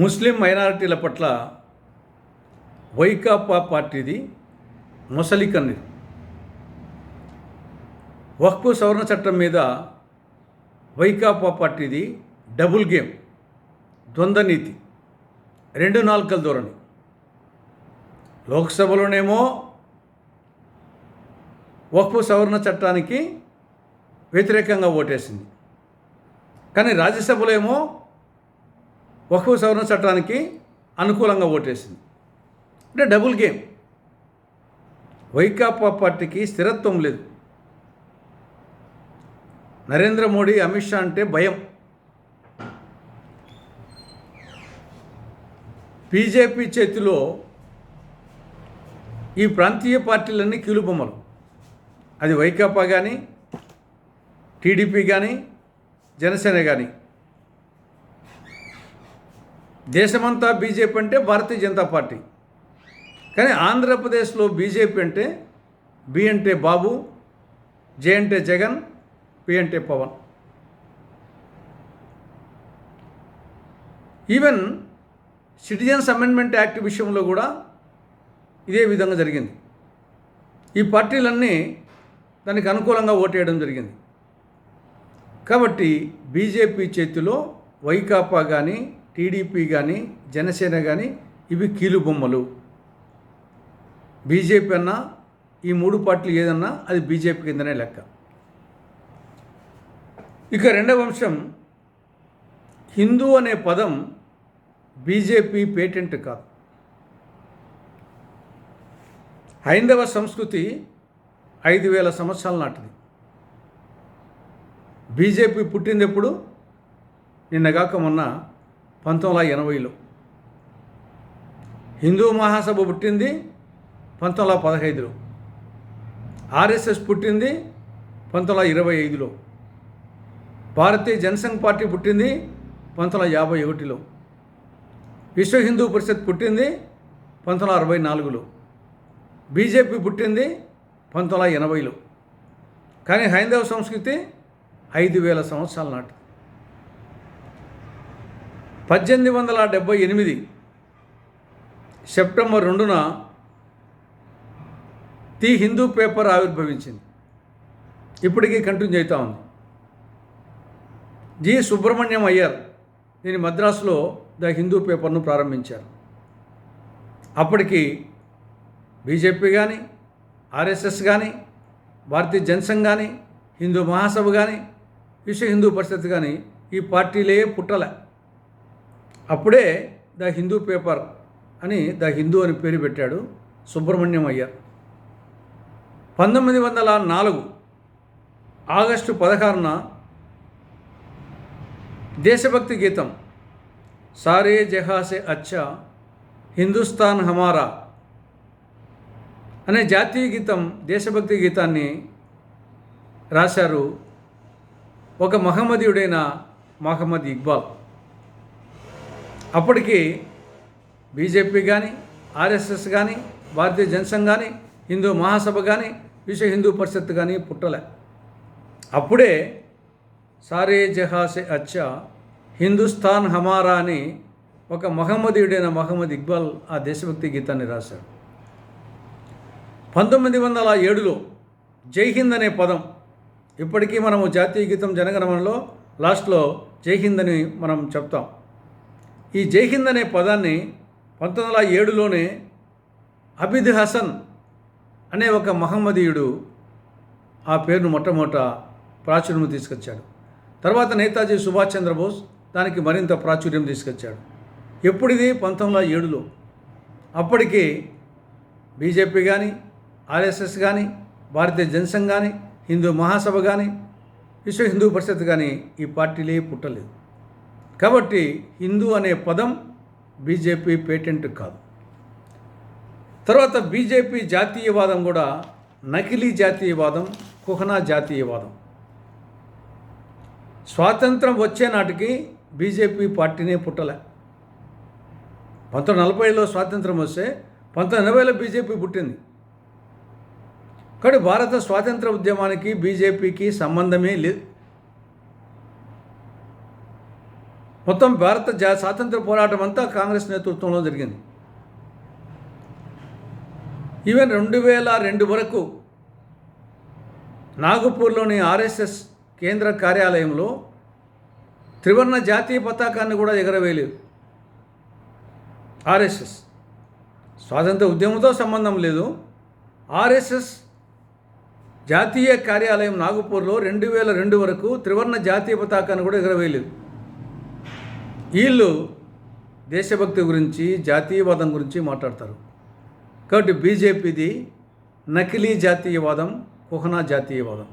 ముస్లిం మైనారిటీల పట్ల వైకాపా పార్టీది మొసలి కన్నీరు. వక్ఫ్ సవరణ చట్టం మీద వైకాపా పార్టీది డబుల్ గేమ్, ద్వంద్వ నీతి, రెండు నాలుకల ధోరణి. లోక్సభలోనేమో వక్ఫ్ సవరణ చట్టానికి వ్యతిరేకంగా ఓటేసింది, కానీ రాజ్యసభలో ఏమో వక్ఫ్ సవరణ చట్టానికి అనుకూలంగా ఓటేసింది. అంటే డబుల్ గేమ్. వైకాపా పార్టీకి స్థిరత్వం లేదు. నరేంద్ర మోడీ, అమిత్ షా అంటే భయం. బీజేపీ చేతిలో ఈ ప్రాంతీయ పార్టీలన్నీ కీలుబొమ్మలు. అది వైకాపా కానీ, టీడీపీ కానీ, జనసేన కానీ. దేశమంతా బీజేపీ అంటే భారతీయ జనతా పార్టీ. కానీ ఆంధ్రప్రదేశ్లో బీజేపీ అంటే బి అంటే బాబు, జే అంటే జగన్, పి అంటే Pavan. Even citizens amendment act విషయంలో కూడా ఇదే విధంగా జరిగింది. ఈ పార్టీలన్నీ దానికి అనుకూలంగా ఓటేయడం జరిగింది. కాబట్టి బీజేపీ చేతిలో వైకాపా కానీ, టీడీపీ కానీ, జనసేన కానీ ఇవి కీలుబొమ్మలు. బీజేపీ అన్నా, ఈ మూడు పార్టీలు ఏదన్నా అది బీజేపీ కిందనే లెక్క. ఇక రెండవ అంశం, హిందూ అనే పదం బీజేపీ పేటెంట్ కాదు. హైందవ సంస్కృతి 5,000 సంవత్సరాల నాటిది. బీజేపీ పుట్టింది ఎప్పుడు? నిన్నగాక మొన్న 1980లో. హిందూ మహాసభ పుట్టింది 1915లో. ఆర్ఎస్ఎస్ పుట్టింది 1925లో. భారతీయ జనసంఘ్ పార్టీ పుట్టింది 1951లో. విశ్వ హిందూ పరిషత్ పుట్టింది 1964లో. బీజేపీ పుట్టింది 1980లో. కానీ హైందవ సంస్కృతి 5,000 సంవత్సరాల నాటి. 1878 సెప్టెంబర్ 2న ది హిందూ పేపర్ ఆవిర్భవించింది. ఇప్పటికీ కంటిన్యూ అవుతూ ఉంది. జి సుబ్రహ్మణ్యం అయ్యర్ దీని మద్రాసులో ద హిందూ పేపర్ను ప్రారంభించారు. అప్పటికి బీజేపీ కానీ, ఆర్ఎస్ఎస్ కానీ, భారతీయ జనసంఘ్ కానీ, హిందూ మహాసభ కానీ, విశ్వ హిందూ పరిషత్ కానీ ఈ పార్టీలే పుట్టలే. అప్పుడే ద హిందూ పేపర్ అని, ద హిందూ అని పేరు పెట్టాడు సుబ్రహ్మణ్యం అయ్యర్. 1904 ఆగస్టు 16న దేశభక్తి గీతం సారే జహాసే అచ్చా హిందుస్థాన్ హమారా అనే జాతీయ గీతం, దేశభక్తి గీతాన్ని రాశారు ఒక మహమ్మదీయుడైన మహమ్మద్ ఇక్బాల్. అప్పటికి బీజేపీ కానీ, ఆర్ఎస్ఎస్ కానీ, భారతీయ జనసంఘ్ కానీ, హిందూ మహాసభ కానీ, విశ్వ హిందూ పరిషత్ కానీ పుట్టలే. అప్పుడే సారే జహాసే అచ్చా హిందుస్థాన్ హమారా అని ఒక మహమ్మదీయుడైన మహమ్మద్ ఇక్బాల్ ఆ దేశభక్తి గీతాన్ని రాశాడు. 1907లో జై హింద్ అనే పదం, ఇప్పటికీ మనము జాతీయ గీతం జనగణమనలో లాస్ట్లో జై హింద్ అని మనం చెప్తాం. ఈ జై హింద్ అనే పదాన్ని 1907లోనే అబిద్ హసన్ అనే ఒక మహమ్మదీయుడు ఆ పేరును మొట్టమొదట ప్రాచుర్యం తీసుకొచ్చాడు. తర్వాత నేతాజీ సుభాష్ చంద్రబోస్ దానికి మరింత ప్రాచుర్యం తీసుకొచ్చాడు. ఎప్పుడిది? 1907లో. అప్పటికి బీజేపీ కానీ, ఆర్ఎస్ఎస్ కానీ, భారతీయ జనసంఘ్ కానీ, హిందూ మహాసభ కానీ, విశ్వ హిందూ పరిషత్ కానీ ఈ పార్టీలే పుట్టలేదు. కాబట్టి హిందూ అనే పదం బీజేపీ పేటెంట్ కాదు. తర్వాత బీజేపీ జాతీయవాదం కూడా నకిలీ జాతీయవాదం, కుహనా జాతీయవాదం. స్వాతంత్రం వచ్చే నాటికి బీజేపీ పార్టీనే పుట్టలే. 1940లో స్వాతంత్రం వస్తే 1980లో బీజేపీ పుట్టింది. కానీ భారత స్వాతంత్ర ఉద్యమానికి బీజేపీకి సంబంధమే లేదు. మొత్తం భారత స్వాతంత్ర పోరాటం అంతా కాంగ్రెస్ నేతృత్వంలో జరిగింది. ఈవెన్ 2002 వరకు నాగపూర్లోని ఆర్ఎస్ఎస్ కేంద్ర కార్యాలయంలో త్రివర్ణ జాతీయ పతాకాన్ని కూడా ఎగరవేయలేదు. ఆర్ఎస్ఎస్ స్వాతంత్ర ఉద్యమంతో సంబంధం లేదు. ఆర్ఎస్ఎస్ జాతీయ కార్యాలయం నాగపూర్లో 2002 వరకు త్రివర్ణ జాతీయ పతాకాన్ని కూడా ఎగరవేయలేదు. వీళ్ళు దేశభక్తి గురించి జాతీయవాదం గురించి మాట్లాడతారు. కాబట్టి బీజేపీది నకిలీ జాతీయవాదం, కుహనా జాతీయవాదం.